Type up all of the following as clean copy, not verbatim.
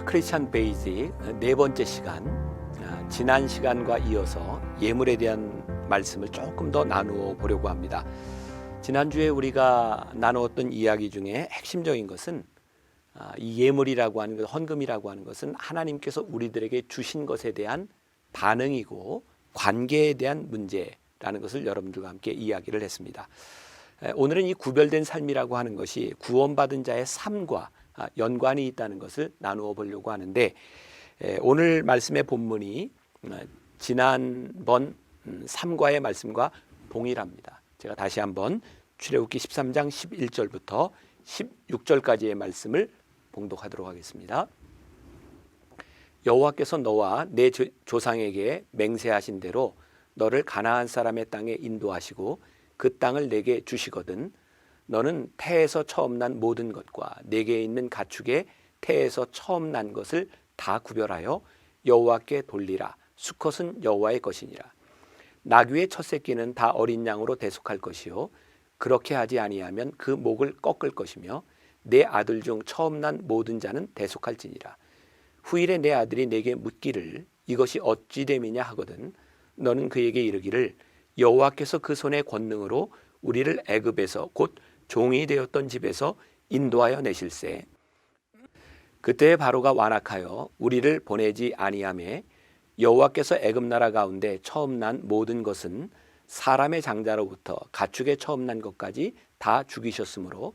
크리스찬 베이직 네 번째 시간, 지난 시간과 이어서 예물에 대한 말씀을 조금 더 나누어 보려고 합니다. 지난주에 우리가 나누었던 이야기 중에 핵심적인 것은 이 예물이라고 하는 것, 헌금이라고 하는 것은 하나님께서 우리들에게 주신 것에 대한 반응이고 관계에 대한 문제라는 것을 여러분들과 함께 이야기를 했습니다. 오늘은 이 구별된 삶이라고 하는 것이 구원받은 자의 삶과 연관이 있다는 것을 나누어 보려고 하는데, 오늘 말씀의 본문이 지난번 3과의 말씀과 동일합니다. 제가 다시 한번 출애굽기 13장 11절부터 16절까지의 말씀을 봉독하도록 하겠습니다. 여호와께서 너와 내 조상에게 맹세하신 대로 너를 가나안 사람의 땅에 인도하시고 그 땅을 내게 주시거든 너는 태에서 처음 난 모든 것과 내게 있는 가축의 태에서 처음 난 것을 다 구별하여 여호와께 돌리라. 수컷은 여호와의 것이니라. 나귀의 첫 새끼는 다 어린 양으로 대속할 것이요 그렇게 하지 아니하면 그 목을 꺾을 것이며 내 아들 중 처음 난 모든 자는 대속할지니라. 후일에 내 아들이 내게 묻기를 이것이 어찌 됨이냐 하거든 너는 그에게 이르기를 여호와께서 그 손의 권능으로 우리를 애굽에서 곧 종이 되었던 집에서 인도하여 내실세. 그때 바로가 완악하여 우리를 보내지 아니하매 여호와께서 애굽 나라 가운데 처음 난 모든 것은 사람의 장자로부터 가축의 처음 난 것까지 다 죽이셨으므로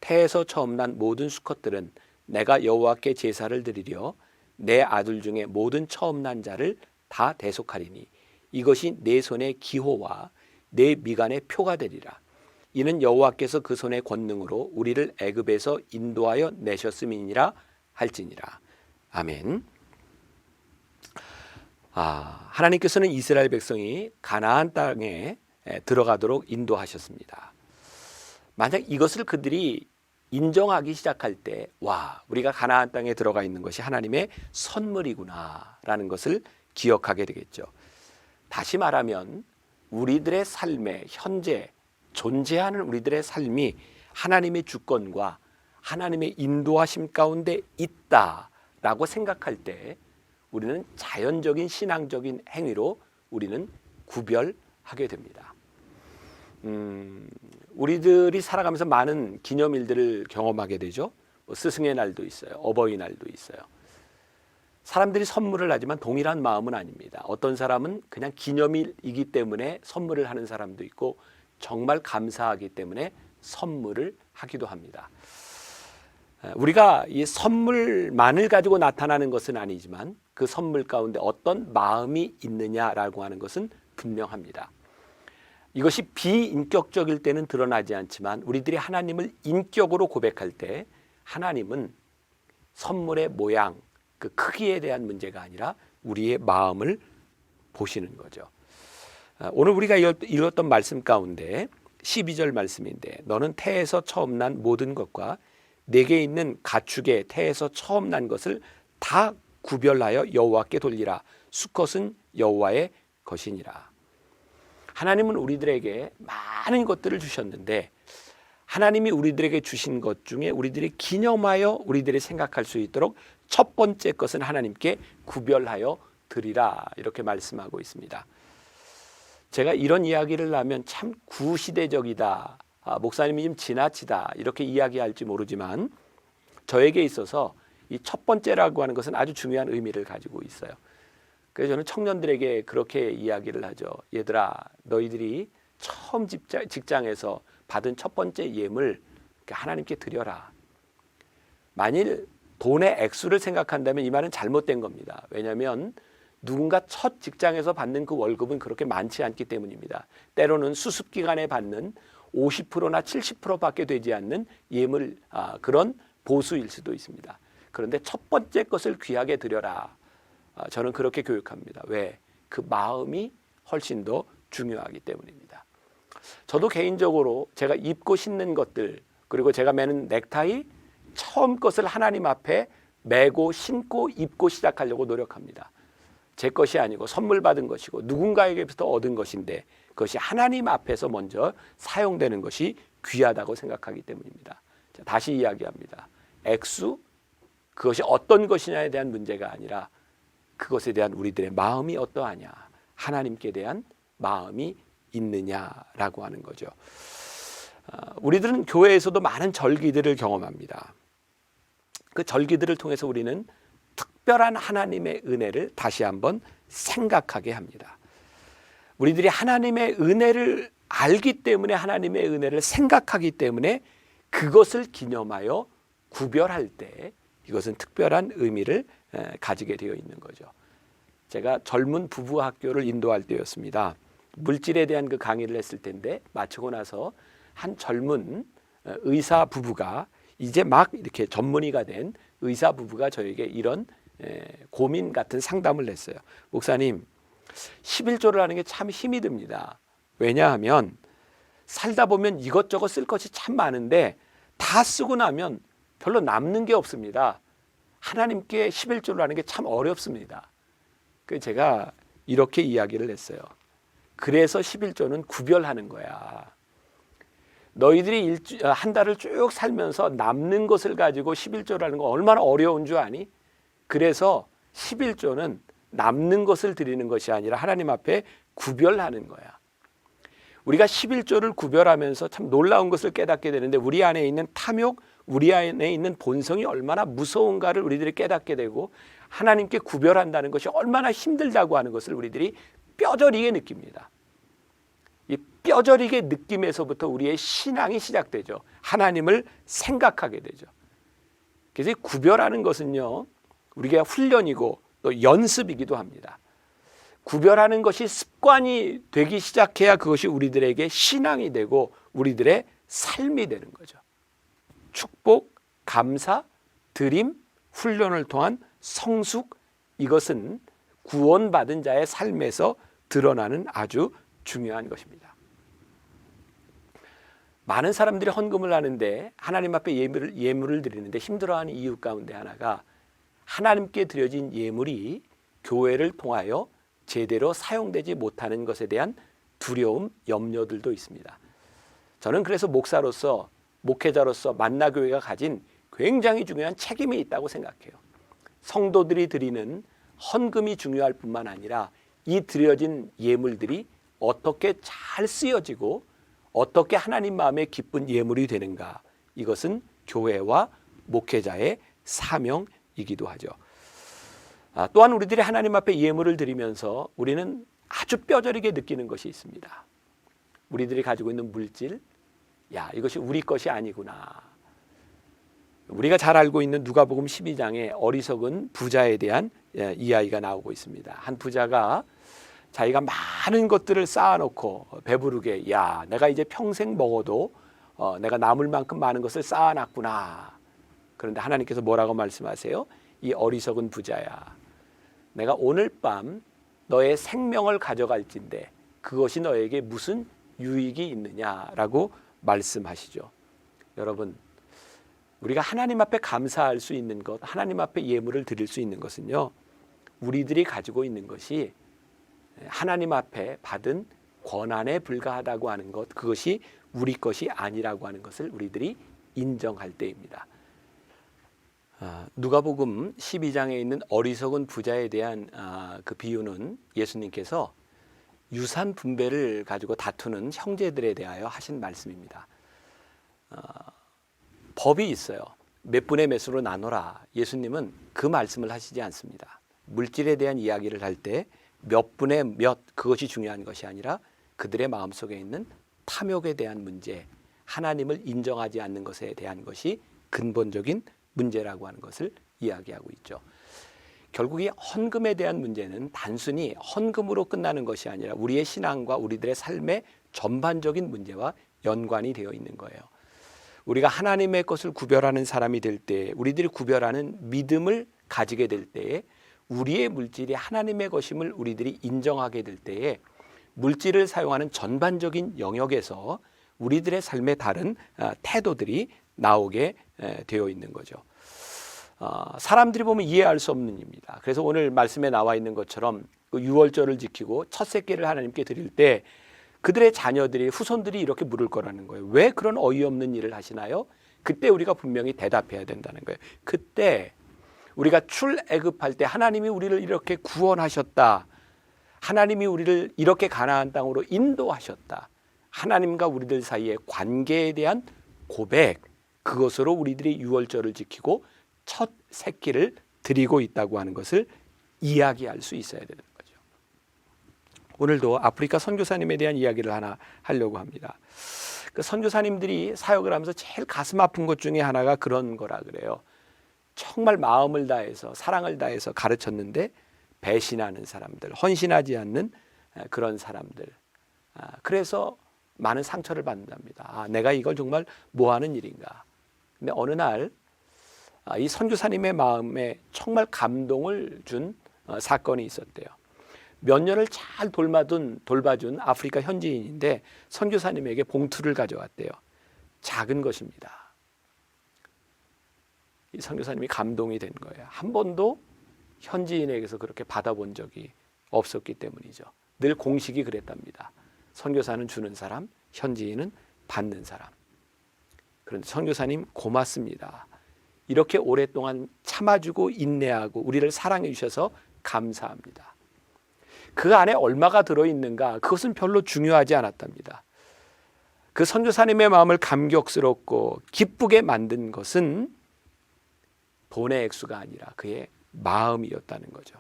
태에서 처음 난 모든 수컷들은 내가 여호와께 제사를 드리려 내 아들 중에 모든 처음 난 자를 다 대속하리니 이것이 내 손의 기호와 내 미간의 표가 되리라. 이는 여호와께서 그 손의 권능으로 우리를 애굽에서 인도하여 내셨음이니라 할지니라. 아멘. 하나님께서는 이스라엘 백성이 가나안 땅에 들어가도록 인도하셨습니다. 만약 이것을 그들이 인정하기 시작할 때, 우리가 가나안 땅에 들어가 있는 것이 하나님의 선물이구나라는 것을 기억하게 되겠죠. 다시 말하면 우리들의 삶에 현재 존재하는 우리들의 삶이 하나님의 주권과 하나님의 인도하심 가운데 있다라고 생각할 때 우리는 자연적인 신앙적인 행위로 우리는 구별하게 됩니다. 우리들이 살아가면서 많은 기념일들을 경험하게 되죠. 스승의 날도 있어요. 어버이날도 있어요. 사람들이 선물을 하지만 동일한 마음은 아닙니다. 어떤 사람은 그냥 기념일이기 때문에 선물을 하는 사람도 있고 정말 감사하기 때문에 선물을 하기도 합니다. 우리가 이 선물만을 가지고 나타나는 것은 아니지만 그 선물 가운데 어떤 마음이 있느냐라고 하는 것은 분명합니다. 이것이 비인격적일 때는 드러나지 않지만 우리들이 하나님을 인격으로 고백할 때 하나님은 선물의 모양, 그 크기에 대한 문제가 아니라 우리의 마음을 보시는 거죠. 오늘 우리가 읽었던 말씀 가운데 12절 말씀인데 너는 태에서 처음 난 모든 것과 내게 있는 가축의 태에서 처음 난 것을 다 구별하여 여호와께 돌리라. 수컷은 여호와의 것이니라. 하나님은 우리들에게 많은 것들을 주셨는데 하나님이 우리들에게 주신 것 중에 우리들이 기념하여 우리들이 생각할 수 있도록 첫 번째 것은 하나님께 구별하여 드리라 이렇게 말씀하고 있습니다. 제가 이런 이야기를 하면 참 구시대적이다, 목사님이 좀 지나치다 이렇게 이야기할지 모르지만 저에게 있어서 이 첫 번째라고 하는 것은 아주 중요한 의미를 가지고 있어요. 그래서 저는 청년들에게 그렇게 이야기를 하죠. 얘들아, 너희들이 처음 직장에서 받은 첫 번째 예물 하나님께 드려라. 만일 돈의 액수를 생각한다면 이 말은 잘못된 겁니다. 왜냐하면 누군가 첫 직장에서 받는 그 월급은 그렇게 많지 않기 때문입니다. 때로는 수습기간에 받는 50%나 70%밖에 되지 않는 예물, 그런 보수일 수도 있습니다. 그런데 첫 번째 것을 귀하게 드려라. 저는 그렇게 교육합니다. 왜? 그 마음이 훨씬 더 중요하기 때문입니다. 저도 개인적으로 제가 입고 신는 것들, 그리고 제가 매는 넥타이, 처음 것을 하나님 앞에 매고 신고 입고 시작하려고 노력합니다. 제 것이 아니고 선물 받은 것이고 누군가에게부터 얻은 것인데 그것이 하나님 앞에서 먼저 사용되는 것이 귀하다고 생각하기 때문입니다. 다시 이야기합니다. 액수, 그것이 어떤 것이냐에 대한 문제가 아니라 그것에 대한 우리들의 마음이 어떠하냐, 하나님께 대한 마음이 있느냐라고 하는 거죠. 우리들은 교회에서도 많은 절기들을 경험합니다. 그 절기들을 통해서 우리는 특별한 하나님의 은혜를 다시 한번 생각하게 합니다. 우리들이 하나님의 은혜를 알기 때문에, 하나님의 은혜를 생각하기 때문에 그것을 기념하여 구별할 때 이것은 특별한 의미를 가지게 되어 있는 거죠. 제가 젊은 부부 학교를 인도할 때였습니다. 물질에 대한 그 강의를 했을 텐데 마치고 나서 한 젊은 의사 부부가, 이제 막 이렇게 전문의가 된 의사 부부가 저에게 이런 고민 같은 상담을 했어요. 목사님, 11조를 하는 게 참 힘이 듭니다. 왜냐하면 살다 보면 이것저것 쓸 것이 참 많은데 다 쓰고 나면 별로 남는 게 없습니다. 하나님께 11조를 하는 게 참 어렵습니다. 그래서 제가 이렇게 이야기를 했어요. 그래서 11조는 구별하는 거야. 너희들이 한 달을 쭉 살면서 남는 것을 가지고 11조를 하는 거 얼마나 어려운 줄 아니? 그래서 11조는 남는 것을 드리는 것이 아니라 하나님 앞에 구별하는 거야. 우리가 11조를 구별하면서 참 놀라운 것을 깨닫게 되는데, 우리 안에 있는 탐욕, 우리 안에 있는 본성이 얼마나 무서운가를 우리들이 깨닫게 되고, 하나님께 구별한다는 것이 얼마나 힘들다고 하는 것을 우리들이 뼈저리게 느낍니다. 이 뼈저리게 느낌에서부터 우리의 신앙이 시작되죠. 하나님을 생각하게 되죠. 그래서 이 구별하는 것은요, 우리가 훈련이고 또 연습이기도 합니다. 구별하는 것이 습관이 되기 시작해야 그것이 우리들에게 신앙이 되고 우리들의 삶이 되는 거죠. 축복, 감사, 드림, 훈련을 통한 성숙, 이것은 구원받은 자의 삶에서 드러나는 아주 중요한 것입니다. 많은 사람들이 헌금을 하는데, 하나님 앞에 예물을 드리는데 힘들어하는 이유 가운데 하나가, 하나님께 드려진 예물이 교회를 통하여 제대로 사용되지 못하는 것에 대한 두려움, 염려들도 있습니다. 저는 그래서 목사로서, 목회자로서 만나교회가 가진 굉장히 중요한 책임이 있다고 생각해요. 성도들이 드리는 헌금이 중요할 뿐만 아니라 이 드려진 예물들이 어떻게 잘 쓰여지고 어떻게 하나님 마음에 기쁜 예물이 되는가, 이것은 교회와 목회자의 사명이기도 하죠. 또한 우리들이 하나님 앞에 예물을 드리면서 우리는 아주 뼈저리게 느끼는 것이 있습니다. 우리들이 가지고 있는 물질, 이것이 우리 것이 아니구나. 우리가 잘 알고 있는 누가복음 12장에 어리석은 부자에 대한 이야기가 나오고 있습니다. 한 부자가 자기가 많은 것들을 쌓아놓고 배부르게, 내가 이제 평생 먹어도 내가 남을 만큼 많은 것을 쌓아놨구나. 그런데 하나님께서 뭐라고 말씀하세요? 이 어리석은 부자야, 내가 오늘 밤 너의 생명을 가져갈진데 그것이 너에게 무슨 유익이 있느냐라고 말씀하시죠. 여러분, 우리가 하나님 앞에 감사할 수 있는 것, 하나님 앞에 예물을 드릴 수 있는 것은요, 우리들이 가지고 있는 것이 하나님 앞에 받은 권한에 불과하다고 하는 것, 그것이 우리 것이 아니라고 하는 것을 우리들이 인정할 때입니다. 누가복음 12장에 있는 어리석은 부자에 대한 그 비유는 예수님께서 유산 분배를 가지고 다투는 형제들에 대하여 하신 말씀입니다. 법이 있어요. 몇 분의 몇으로 나눠라. 예수님은 그 말씀을 하시지 않습니다. 물질에 대한 이야기를 할 때 몇 분의 몇, 그것이 중요한 것이 아니라 그들의 마음속에 있는 탐욕에 대한 문제, 하나님을 인정하지 않는 것에 대한 것이 근본적인 문제라고 하는 것을 이야기하고 있죠. 결국 이 헌금에 대한 문제는 단순히 헌금으로 끝나는 것이 아니라 우리의 신앙과 우리들의 삶의 전반적인 문제와 연관이 되어 있는 거예요. 우리가 하나님의 것을 구별하는 사람이 될 때, 우리들이 구별하는 믿음을 가지게 될 때에 우리의 물질이 하나님의 것임을 우리들이 인정하게 될 때에 물질을 사용하는 전반적인 영역에서 우리들의 삶의 다른 태도들이 나오게 되어 있는 거죠. 사람들이 보면 이해할 수 없는 일입니다. 그래서 오늘 말씀에 나와 있는 것처럼 그 유월절을 지키고 첫 새끼를 하나님께 드릴 때 그들의 자녀들이, 후손들이 이렇게 물을 거라는 거예요. 왜 그런 어이없는 일을 하시나요? 그때 우리가 분명히 대답해야 된다는 거예요. 그때 우리가 출애굽할 때 하나님이 우리를 이렇게 구원하셨다. 하나님이 우리를 이렇게 가나안 땅으로 인도하셨다. 하나님과 우리들 사이의 관계에 대한 고백, 그것으로 우리들이 유월절을 지키고 첫 새끼를 드리고 있다고 하는 것을 이야기할 수 있어야 되는 거죠. 오늘도 아프리카 선교사님에 대한 이야기를 하나 하려고 합니다. 그 선교사님들이 사역을 하면서 제일 가슴 아픈 것 중에 하나가 그런 거라 그래요. 정말 마음을 다해서 사랑을 다해서 가르쳤는데 배신하는 사람들, 헌신하지 않는 그런 사람들. 그래서 많은 상처를 받는답니다. 내가 이걸 정말 뭐 하는 일인가. 근데 어느 날 이 선교사님의 마음에 정말 감동을 준 사건이 있었대요. 몇 년을 잘 돌봐준 아프리카 현지인인데 선교사님에게 봉투를 가져왔대요. 작은 것입니다. 이 선교사님이 감동이 된 거예요. 한 번도 현지인에게서 그렇게 받아본 적이 없었기 때문이죠. 늘 공식이 그랬답니다. 선교사는 주는 사람, 현지인은 받는 사람. 그런데 선교사님 고맙습니다. 이렇게 오랫동안 참아주고 인내하고 우리를 사랑해 주셔서 감사합니다. 그 안에 얼마가 들어있는가, 그것은 별로 중요하지 않았답니다. 그 선교사님의 마음을 감격스럽고 기쁘게 만든 것은 돈의 액수가 아니라 그의 마음이었다는 거죠.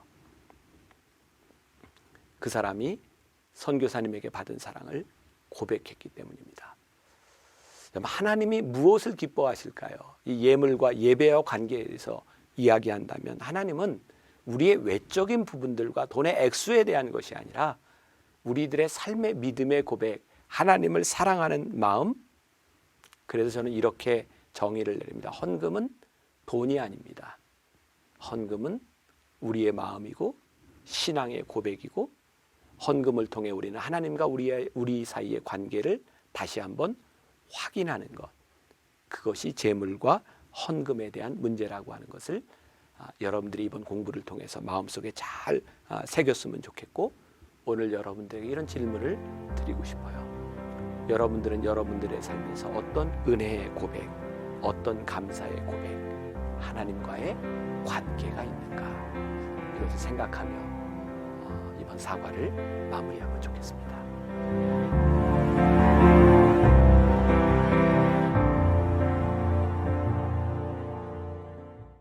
그 사람이 선교사님에게 받은 사랑을 고백했기 때문입니다. 하나님이 무엇을 기뻐하실까요? 이 예물과 예배와 관계에서 이야기한다면 하나님은 우리의 외적인 부분들과 돈의 액수에 대한 것이 아니라 우리들의 삶의 믿음의 고백, 하나님을 사랑하는 마음. 그래서 저는 이렇게 정의를 내립니다. 헌금은 돈이 아닙니다. 헌금은 우리의 마음이고 신앙의 고백이고, 헌금을 통해 우리는 하나님과 우리 사이의 관계를 다시 한번 확인하는 것, 그것이 재물과 헌금에 대한 문제라고 하는 것을 여러분들이 이번 공부를 통해서 마음속에 잘 새겼으면 좋겠고, 오늘 여러분들에게 이런 질문을 드리고 싶어요. 여러분들은 여러분들의 삶에서 어떤 은혜의 고백, 어떤 감사의 고백, 하나님과의 관계가 있는가, 이것을 생각하며 이번 사과를 마무리하면 좋겠습니다.